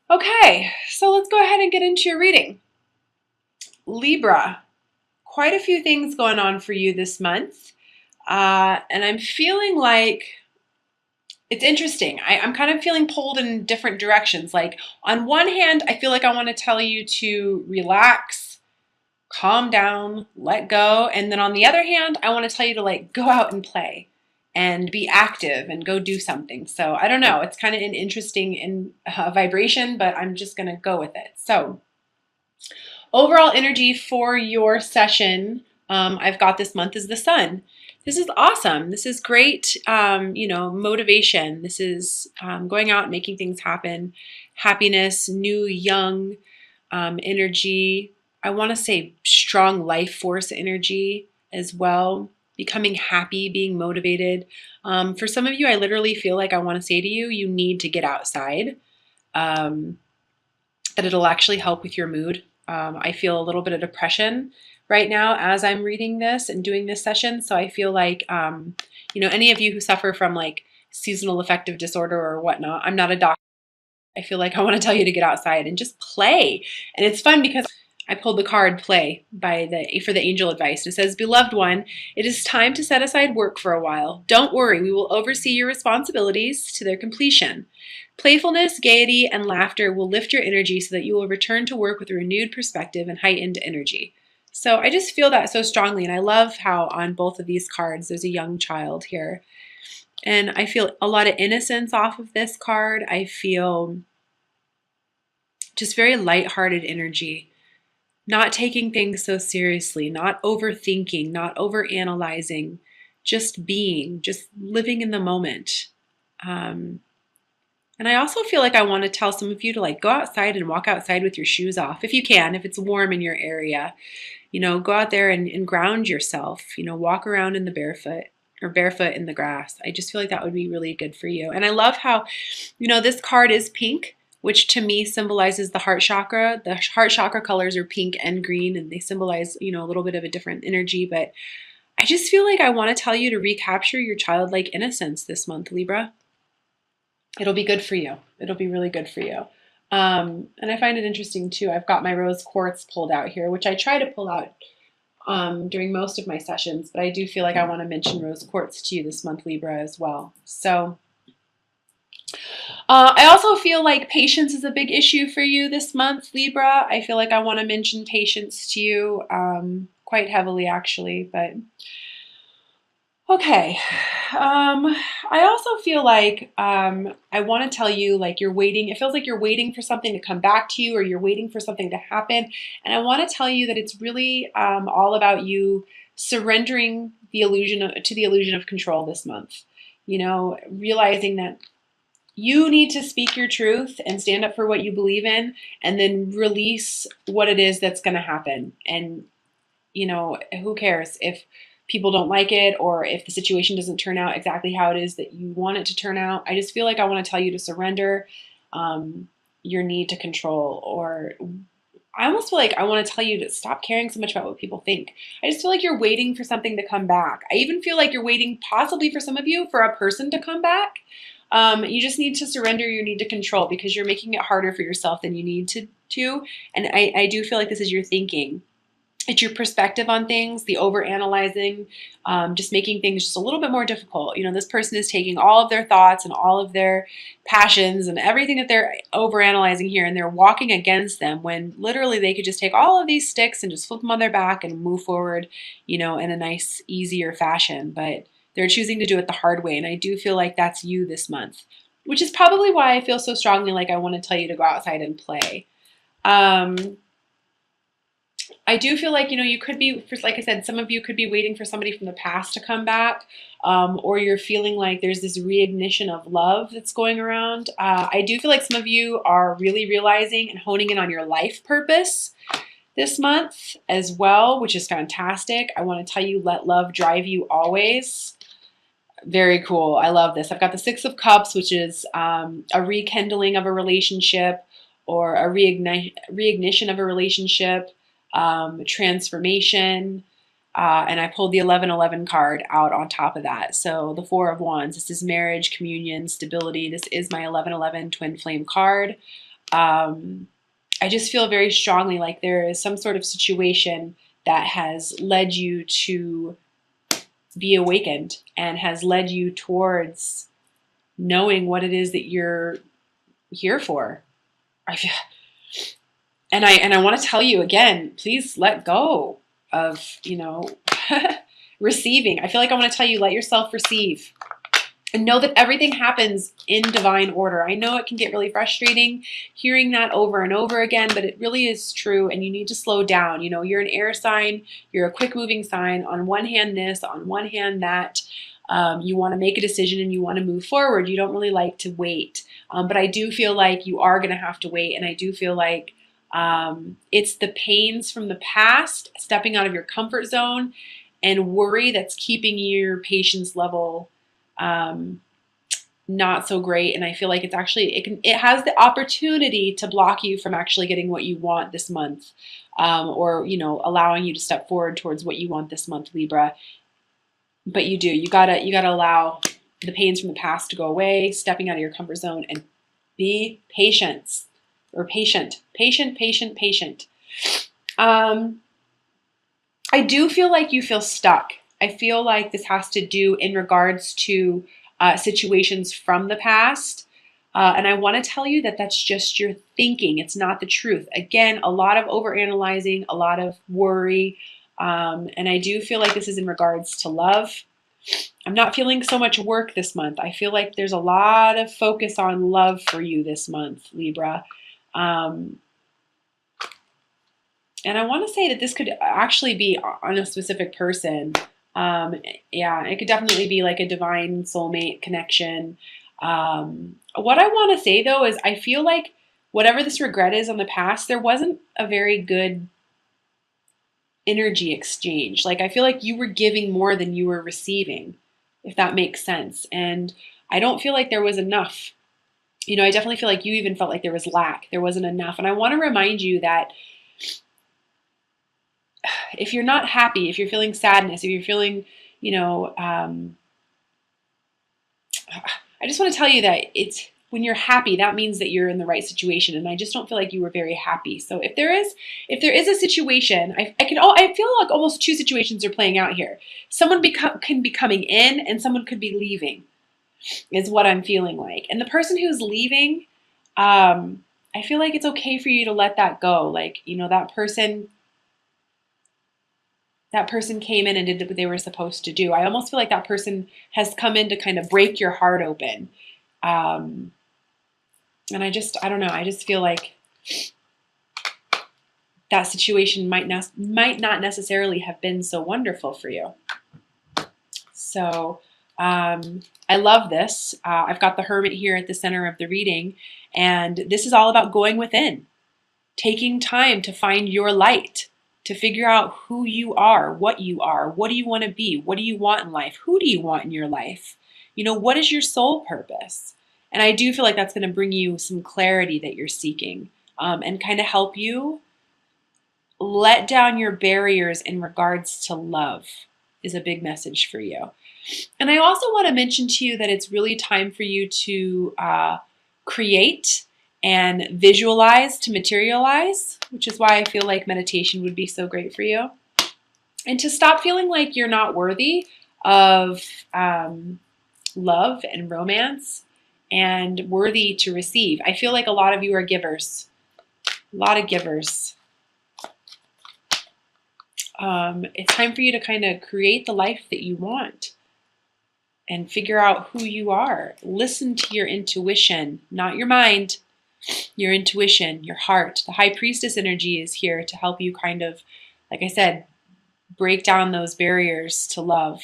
Okay, so let's go ahead and get into your reading. Libra, quite a few things going on for you this month. And I'm feeling like it's interesting. I'm kind of feeling pulled in different directions. Like, on one hand, I feel like I want to tell you to relax, calm down, let go. And then on the other hand, I want to tell you to like go out and play and be active and go do something. So I don't know. It's kind of an interesting vibration, but I'm just going to go with it. So, overall energy for your session I've got this month is the sun. This is awesome. This is great, motivation. This is going out and making things happen, happiness, new, young energy. I want to say strong life force energy as well, becoming happy, being motivated. For some of you, I literally feel like I want to say to you, you need to get outside. Um, that it'll actually help with your mood. I feel a little bit of depression right now as I'm reading this and doing this session. So I feel like, any of you who suffer from like seasonal affective disorder or whatnot, I'm not a doctor. I feel like I want to tell you to get outside and just play. And it's fun because I pulled the card play for the angel advice. And it says, "Beloved one, it is time to set aside work for a while. Don't worry, we will oversee your responsibilities to their completion. Playfulness, gaiety, and laughter will lift your energy so that you will return to work with a renewed perspective and heightened energy." So I just feel that so strongly. And I love how on both of these cards, there's a young child here. And I feel a lot of innocence off of this card. I feel just very lighthearted energy, not taking things so seriously, not overthinking, not overanalyzing, just being, just living in the moment. Um, and I also feel like I want to tell some of you to like go outside and walk outside with your shoes off if you can, if it's warm in your area. Go out there and ground yourself, walk around in the barefoot in the grass. I just feel like that would be really good for you. And I love how, this card is pink, which to me symbolizes the heart chakra. The heart chakra colors are pink and green, and they symbolize, a little bit of a different energy. But I just feel like I want to tell you to recapture your childlike innocence this month, Libra. It'll be good for you. It'll be really good for you. And I find it interesting too. I've got my rose quartz pulled out here, which I try to pull out during most of my sessions, but I do feel like I want to mention rose quartz to you this month, Libra, as well. So I also feel like patience is a big issue for you this month, Libra. I feel like I want to mention patience to you quite heavily, actually, but okay. I also feel like I want to tell you, like, you're waiting. It feels like you're waiting for something to come back to you, or you're waiting for something to happen. And I want to tell you that it's really all about you surrendering to the illusion of control this month. Realizing that you need to speak your truth and stand up for what you believe in, and then release what it is that's going to happen. And who cares if people don't like it or if the situation doesn't turn out exactly how it is that you want it to turn out. I just feel like I want to tell you to surrender your need to control, or I almost feel like I want to tell you to stop caring so much about what people think. I just feel like you're waiting for something to come back. I even feel like you're waiting, possibly for some of you, for a person to come back. You just need to surrender your need to control because you're making it harder for yourself than you need to. And I do feel like this is your thinking. It's your perspective on things, the overanalyzing, just making things just a little bit more difficult. This person is taking all of their thoughts and all of their passions and everything that they're overanalyzing here, and they're walking against them when literally they could just take all of these sticks and just flip them on their back and move forward, in a nice, easier fashion. But they're choosing to do it the hard way, and I do feel like that's you this month, which is probably why I feel so strongly like I want to tell you to go outside and play. I do feel like, you could be, like I said, some of you could be waiting for somebody from the past to come back, or you're feeling like there's this reignition of love that's going around. I do feel like some of you are really realizing and honing in on your life purpose this month as well, which is fantastic. I want to tell you, let love drive you always. Very cool. I love this. I've got the Six of Cups, which is a rekindling of a relationship or a reignition of a relationship. Transformation, and I pulled the 1111 card out on top of that. So the Four of Wands, this is marriage, communion, stability. This is my 1111 twin flame card. I just feel very strongly like there is some sort of situation that has led you to be awakened and has led you towards knowing what it is that you're here for. I feel, and I want to tell you again, please let go of, receiving. I feel like I want to tell you, let yourself receive. And know that everything happens in divine order. I know it can get really frustrating hearing that over and over again, but it really is true, and you need to slow down. You're an air sign, you're a quick moving sign. On one hand this, on one hand that. You want to make a decision and you want to move forward. You don't really like to wait. But I do feel like you are going to have to wait, and I do feel like it's the pains from the past, stepping out of your comfort zone, and worry that's keeping your patience level not so great. And I feel like it's actually, it has the opportunity to block you from actually getting what you want this month, or allowing you to step forward towards what you want this month, Libra. But you gotta allow the pains from the past to go away, stepping out of your comfort zone, and be patient. I do feel like you feel stuck. I feel like this has to do in regards to situations from the past. And I want to tell you that that's just your thinking. It's not the truth. Again, a lot of overanalyzing, a lot of worry. And I do feel like this is in regards to love. I'm not feeling so much work this month. I feel like there's a lot of focus on love for you this month, Libra. And I want to say that this could actually be on a specific person. Yeah, it could definitely be like a divine soulmate connection. What I want to say though is I feel like whatever this regret is on the past, there wasn't a very good energy exchange. Like I feel like you were giving more than you were receiving, if that makes sense. And I don't feel like there was enough. I definitely feel like you even felt like there was lack. There wasn't enough. And I want to remind you that if you're not happy, if you're feeling sadness, if you're feeling, I just want to tell you that it's when you're happy, that means that you're in the right situation. And I just don't feel like you were very happy. So if there is a situation, I feel like almost two situations are playing out here. Someone can be coming in and someone could be leaving, is what I'm feeling like. And the person who's leaving, I feel like it's okay for you to let that go. Like, that person came in and did what they were supposed to do. I almost feel like that person has come in to kind of break your heart open. And I don't know. I just feel like that situation might not necessarily have been so wonderful for you. So I love this. I've got the Hermit here at the center of the reading, and this is all about going within, taking time to find your light, to figure out who you are, what do you want to be, what do you want in life, who do you want in your life, what is your soul purpose? And I do feel like that's going to bring you some clarity that you're seeking, and kind of help you let down your barriers in regards to love is a big message for you. And I also want to mention to you that it's really time for you to create and visualize to materialize, which is why I feel like meditation would be so great for you. And to stop feeling like you're not worthy of love and romance and worthy to receive. I feel like a lot of you are givers, a lot of givers. It's time for you to kind of create the life that you want and figure out who you are. Listen to your intuition, not your mind. Your intuition, your heart. The High Priestess energy is here to help you kind of, like I said, break down those barriers to love.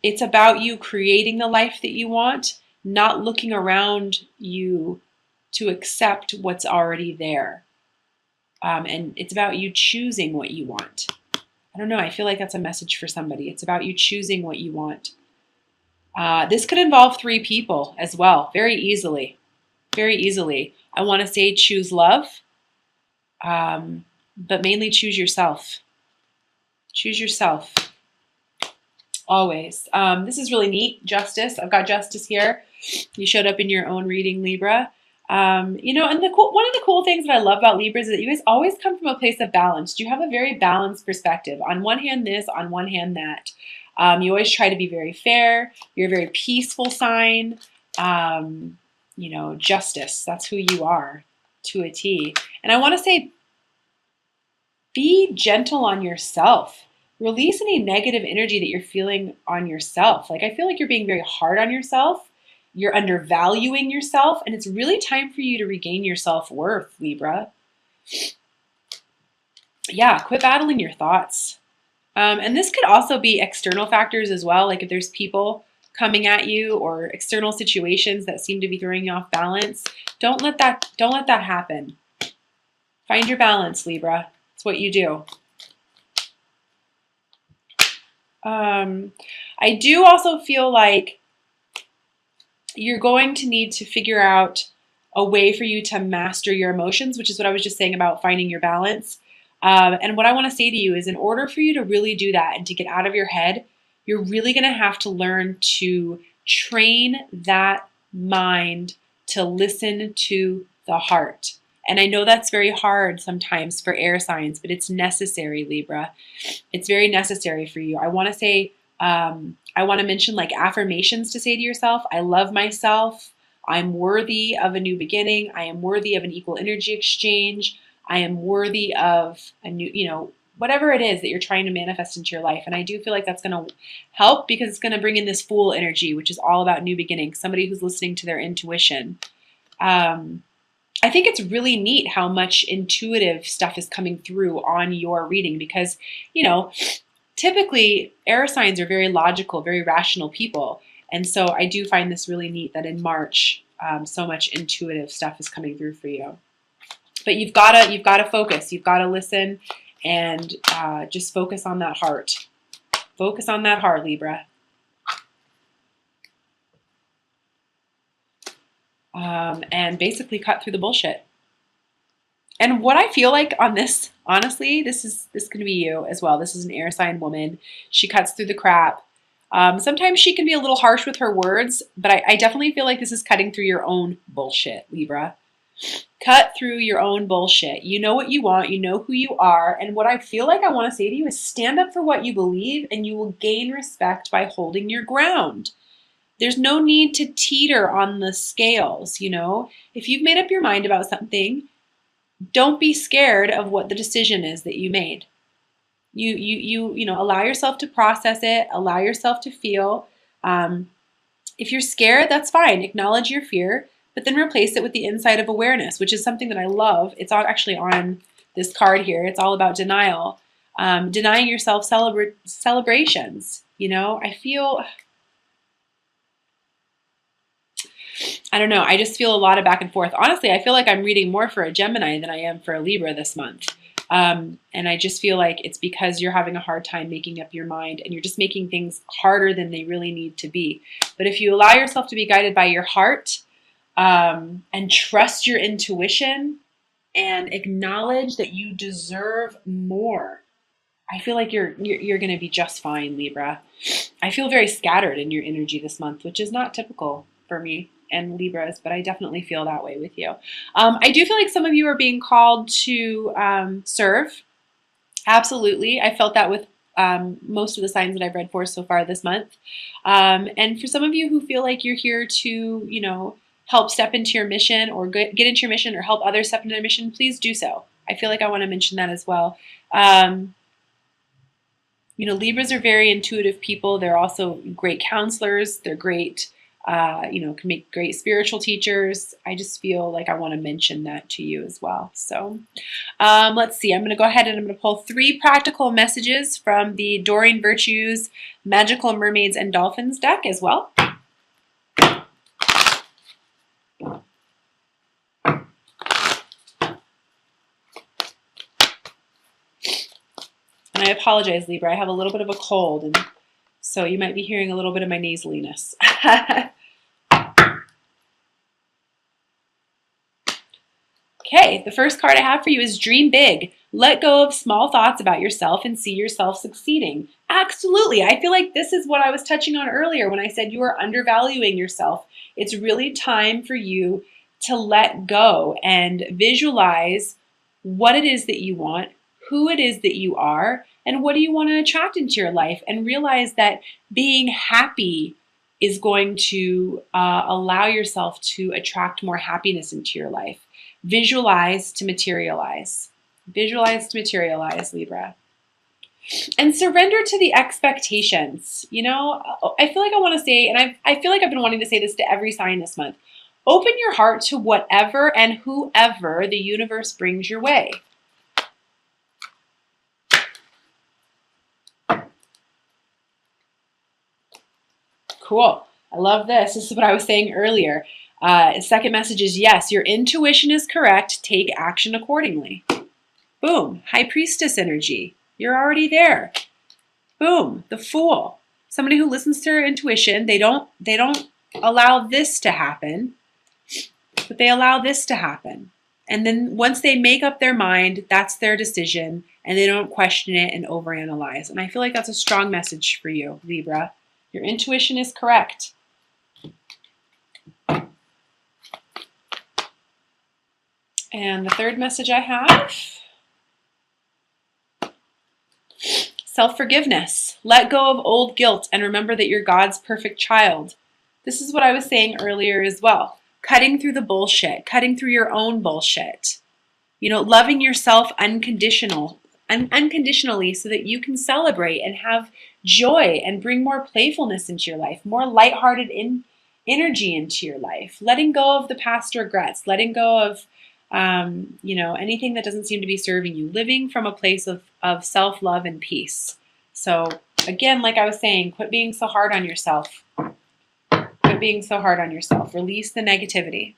It's about you creating the life that you want, not looking around you to accept what's already there. And it's about you choosing what you want. I don't know, I feel like that's a message for somebody. It's about you choosing what you want. This could involve 3 people as well, very easily. Very easily. I want to say choose love, but mainly choose yourself. Choose yourself. Always. This is really neat. Justice. I've got Justice here. You showed up in your own reading, Libra. And one of the cool things that I love about Libras is that you guys always come from a place of balance. You have a very balanced perspective. On one hand, this, on one hand, that. You always try to be very fair. You're a very peaceful sign. Justice. That's who you are to a T. And I want to say, be gentle on yourself. Release any negative energy that you're feeling on yourself. Like, I feel like you're being very hard on yourself. You're undervaluing yourself, and it's really time for you to regain your self-worth, Libra. Yeah, quit battling your thoughts. And this could also be external factors as well, like if there's people coming at you or external situations that seem to be throwing you off balance. Don't let that happen. Find your balance, Libra. It's what you do. I do also feel like you're going to need to figure out a way for you to master your emotions, which is what I was just saying about finding your balance. And what I want to say to you is, in order for you to really do that and to get out of your head, you're really going to have to learn to train that mind to listen to the heart. And I know that's very hard sometimes for air signs, but it's necessary, Libra. It's very necessary for you. I want to mention like affirmations to say to yourself. I love myself. I'm worthy of a new beginning. I am worthy of an equal energy exchange. I am worthy of a new, whatever it is that you're trying to manifest into your life. And I do feel like that's going to help because it's going to bring in this Fool energy, which is all about new beginnings, somebody who's listening to their intuition. I think it's really neat how much intuitive stuff is coming through on your reading because, typically air signs are very logical, very rational people. And so I do find this really neat that in March, so much intuitive stuff is coming through for you. But you've got to focus. You've got to listen and just focus on that heart. Focus on that heart, Libra. And basically cut through the bullshit. And what I feel like on this, honestly, this can be you as well. This is an air sign woman. She cuts through the crap. Sometimes she can be a little harsh with her words, but I definitely feel like this is cutting through your own bullshit, Libra. Cut through your own bullshit. You know what you want. You know who you are. And what I feel like I want to say to you is stand up for what you believe and you will gain respect by holding your ground. There's no need to teeter on the scales, If you've made up your mind about something, don't be scared of what the decision is that you made. You allow yourself to process it, allow yourself to feel. If you're scared, that's fine. Acknowledge your fear, but then replace it with the insight of awareness, which is something that I love. It's actually on this card here. It's all about denial. Denying yourself celebrations. I don't know. I just feel a lot of back and forth. Honestly, I feel like I'm reading more for a Gemini than I am for a Libra this month. And I just feel like it's because you're having a hard time making up your mind and you're just making things harder than they really need to be. But if you allow yourself to be guided by your heart and trust your intuition and acknowledge that you deserve more, I feel like you're going to be just fine, Libra. I feel very scattered in your energy this month, which is not typical for me and Libras, but I definitely feel that way with you. I do feel like some of you are being called to serve. Absolutely. I felt that with most of the signs that I've read for so far this month. And for some of you who feel like you're here to, help step into your mission or get into your mission or help others step into their mission, please do so. I feel like I want to mention that as well. Libras are very intuitive people. They're also great counselors. They're great can make great spiritual teachers. I just feel like I want to mention that to you as well. So let's see. I'm going to go ahead and I'm going to pull 3 practical messages from the Doreen Virtues Magical Mermaids and Dolphins deck as well. And I apologize, Libra. I have a little bit of a cold, and so you might be hearing a little bit of my nasaliness. Okay, the first card I have for you is Dream Big. Let go of small thoughts about yourself and see yourself succeeding. Absolutely. I feel like this is what I was touching on earlier when I said you are undervaluing yourself. It's really time for you to let go and visualize what it is that you want, who it is that you are, and what do you want to attract into your life, and realize that being happy is going to allow yourself to attract more happiness into your life. Visualize to materialize. Visualize to materialize, Libra. And surrender to the expectations. You know, I feel like I want to say, and I feel like I've been wanting to say this to every sign this month. Open your heart to whatever and whoever the universe brings your way. Cool. I love this. This is what I was saying earlier. Second message is yes, your intuition is correct. Take action accordingly. Boom. High Priestess energy. You're already there. Boom. The Fool. Somebody who listens to their intuition. They don't allow this to happen, but they allow this to happen. And then once they make up their mind, that's their decision, and they don't question it and overanalyze. And I feel like that's a strong message for you, Libra. Your intuition is correct. And the third message I have, self-forgiveness. Let go of old guilt and remember that you're God's perfect child. This is what I was saying earlier as well. Cutting through the bullshit, cutting through your own bullshit. You know, loving yourself unconditionally so that you can celebrate and have joy and bring more playfulness into your life, more lighthearted energy into your life. Letting go of the past regrets, letting go of anything that doesn't seem to be serving you, living from a place of self-love and peace. So again, like I was saying, quit being so hard on yourself. Quit being so hard on yourself. Release the negativity.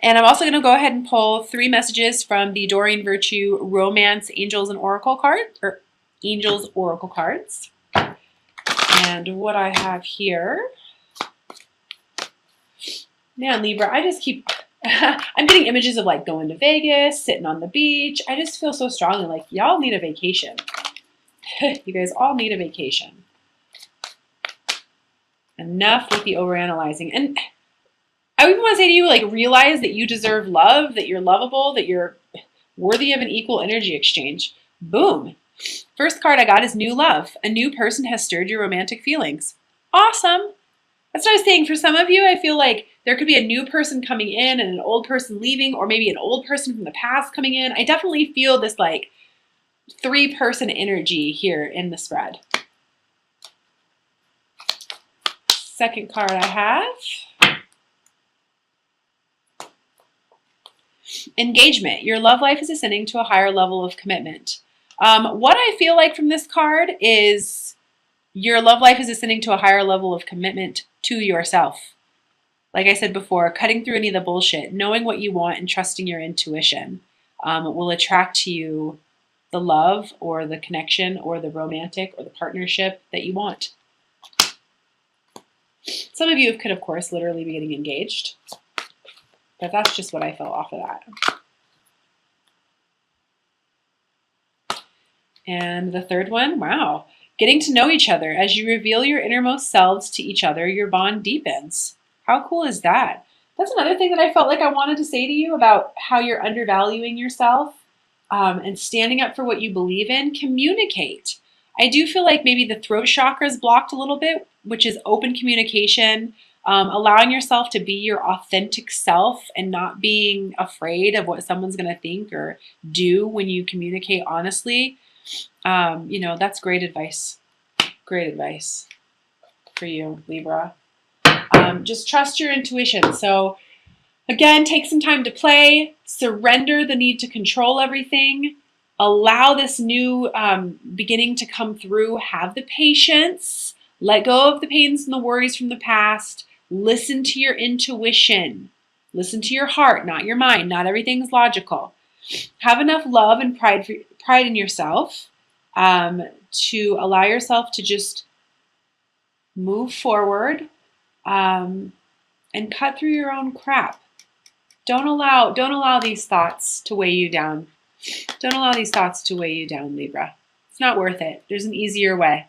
And I'm also going to go ahead and pull 3 messages from the Doreen Virtue Romance Angels and Oracle card, or Angels Oracle cards. And what I have here, man, Libra, I just keep, I'm getting images of like going to Vegas, sitting on the beach. I just feel so strongly like y'all need a vacation. You guys all need a vacation. Enough with the overanalyzing. And I even want to say to you, like, realize that you deserve love, that you're lovable, that you're worthy of an equal energy exchange. Boom. First card I got is new love. A new person has stirred your romantic feelings. Awesome. That's what I was saying. For some of you, I feel like there could be a new person coming in and an old person leaving, or maybe an old person from the past coming in. I definitely feel this like 3-person energy here in the spread. Second card I have, engagement. Your love life is ascending to a higher level of commitment. What I feel like from this card is your love life is ascending to a higher level of commitment to yourself. Like I said before, cutting through any of the bullshit, knowing what you want and trusting your intuition will attract to you the love or the connection or the romantic or the partnership that you want. Some of you could, of course, literally be getting engaged, but that's just what I felt off of that. And the third one, wow. Getting to know each other. As you reveal your innermost selves to each other, your bond deepens. How cool is that? That's another thing that I felt like I wanted to say to you about how you're undervaluing yourself and standing up for what you believe in. Communicate. I do feel like maybe the throat chakra is blocked a little bit, which is open communication, allowing yourself to be your authentic self and not being afraid of what someone's going to think or do when you communicate honestly. That's great advice. Great advice for you, Libra. Just trust your intuition. So again, take some time to play, surrender the need to control everything, allow this new beginning to come through, have the patience, let go of the pains and the worries from the past, listen to your intuition, listen to your heart, not your mind. Not everything's logical. Have enough love and pride in yourself to allow yourself to just move forward and cut through your own crap. Don't allow these thoughts to weigh you down. Don't allow these thoughts to weigh you down, Libra. It's not worth it. There's an easier way.